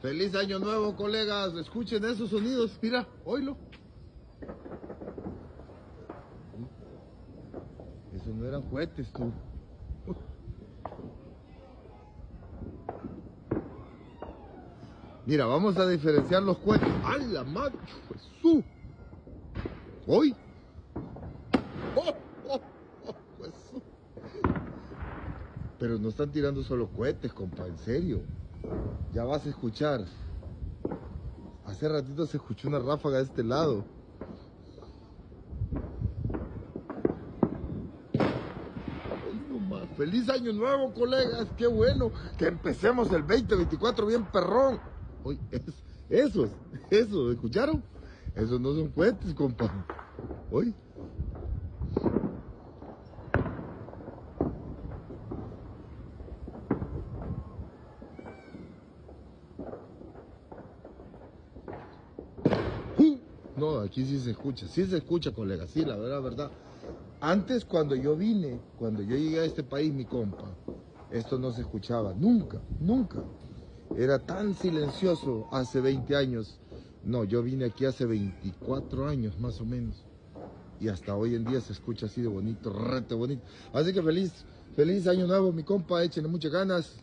Feliz año nuevo, colegas. Escuchen esos sonidos. Mira, oílo. Esos no eran cohetes, tú. Mira, vamos a diferenciar los cohetes. ¡Ay, la madre! ¡Jesús! ¡Hoy! ¡Oh, oh, oh, Jesús! Pero no están tirando solo cohetes, compa, en serio. Ya vas a escuchar. Hace ratito se escuchó una ráfaga de este lado. Ay, no más. ¡Feliz año nuevo, colegas! ¡Qué bueno! Que empecemos el 2024 bien perrón. Oye, esos, ¿escucharon? Esos no son cohetes, compa. Oye. No, aquí sí se escucha, colega, sí, la verdad. Antes, cuando yo llegué a este país, mi compa, esto no se escuchaba, nunca. Era tan silencioso hace 20 años. No, yo vine aquí hace 24 años, más o menos. Y hasta hoy en día se escucha así de bonito, rete bonito. Así que feliz año nuevo, mi compa, échenle muchas ganas.